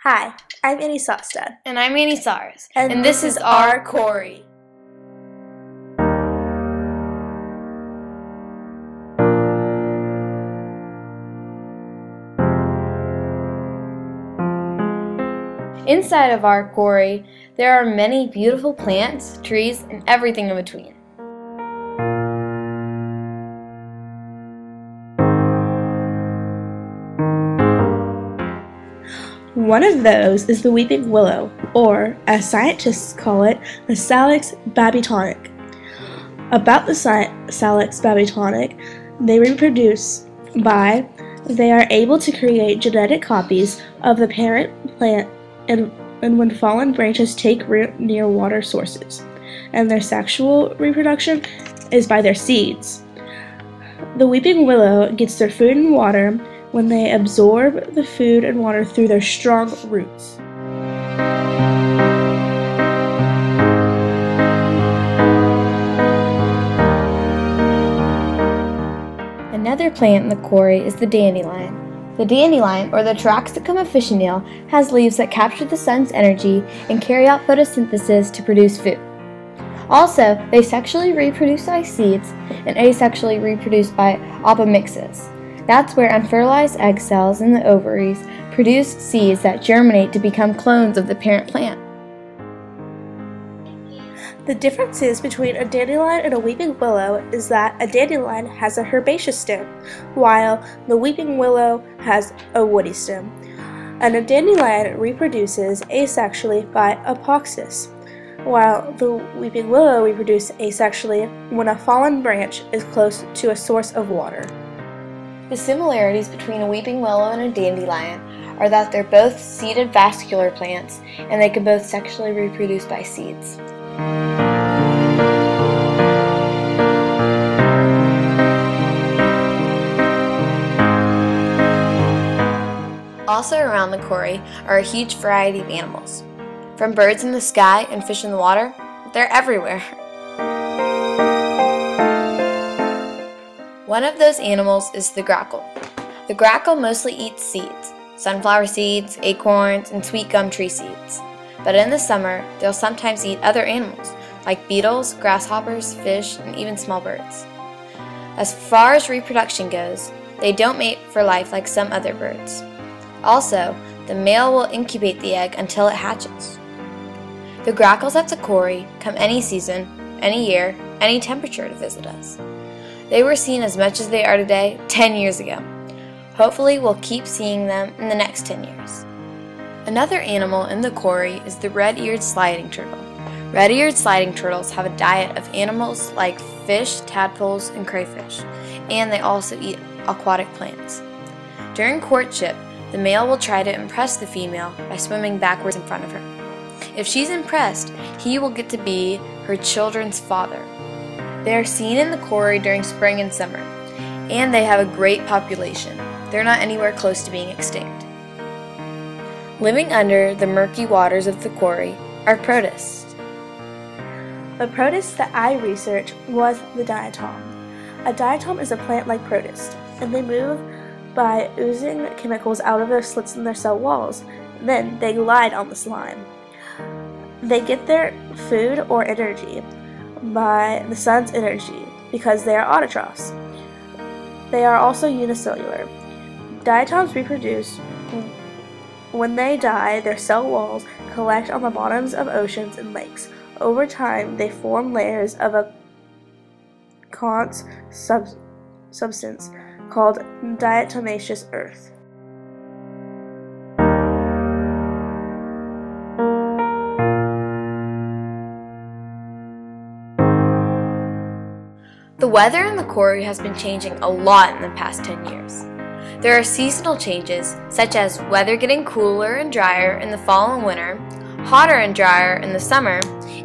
Hi, I'm Annie Sostad. And I'm Annie Sars. And this is our Quarry. Inside of our quarry, there are many beautiful plants, trees, and everything in between. One of those is the weeping willow, or, as scientists call it, the Salix babytonic. About the Salix babytonic, they reproduce by they are able to create genetic copies of the parent plant and when fallen branches take root near water sources, and their sexual reproduction is by their seeds. The weeping willow gets their food and water when they absorb the food and water through their strong roots. Another plant in the quarry is the dandelion. The dandelion, or the Taraxacum officinale, has leaves that capture the sun's energy and carry out photosynthesis to produce food. Also, they sexually reproduce by seeds and asexually reproduce by apomixis. That's where unfertilized egg cells in the ovaries produce seeds that germinate to become clones of the parent plant. The differences between a dandelion and a weeping willow is that a dandelion has a herbaceous stem, while the weeping willow has a woody stem. And a dandelion reproduces asexually by apoptosis, while the weeping willow reproduces asexually when a fallen branch is close to a source of water. The similarities between a weeping willow and a dandelion are that they're both seeded vascular plants and they can both sexually reproduce by seeds. Also around the quarry are a huge variety of animals. From birds in the sky and fish in the water, they're everywhere. One of those animals is the grackle. The grackle mostly eats seeds, sunflower seeds, acorns, and sweet gum tree seeds. But in the summer, they'll sometimes eat other animals, like beetles, grasshoppers, fish, and even small birds. As far as reproduction goes, they don't mate for life like some other birds. Also, the male will incubate the egg until it hatches. The grackles at the quarry come any season, any year, any temperature to visit us. They were seen as much as they are today 10 years ago. Hopefully, we'll keep seeing them in the next 10 years. Another animal in the quarry is the red-eared sliding turtle. Red-eared sliding turtles have a diet of animals like fish, tadpoles, and crayfish, and they also eat aquatic plants. During courtship, the male will try to impress the female by swimming backwards in front of her. If she's impressed, he will get to be her children's father. They are seen in the quarry during spring and summer, and they have a great population. They're not anywhere close to being extinct. Living under the murky waters of the quarry are protists. The protist that I researched was the diatom. A diatom is a plant-like protist, and they move by oozing chemicals out of their slits in their cell walls. Then they glide on the slime. They get their food or energy by the sun's energy because they are autotrophs. They are also unicellular. Diatoms reproduce. When they die, their cell walls collect on the bottoms of oceans and lakes. Over time, they form layers of a Kant's substance called diatomaceous earth. The weather in the quarry has been changing a lot in the past 10 years. There are seasonal changes, such as weather getting cooler and drier in the fall and winter, hotter and drier in the summer,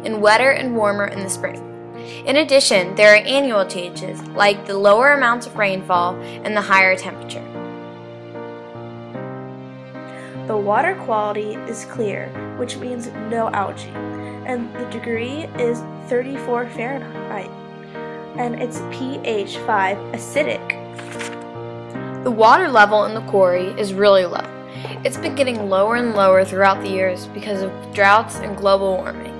and wetter and warmer in the spring. In addition, there are annual changes, like the lower amounts of rainfall and the higher temperature. The water quality is clear, which means no algae, and the degree is 34 Fahrenheit, and it's pH 5 acidic. The water level in the quarry is really low, It's been getting lower and lower throughout the years because of droughts and global warming.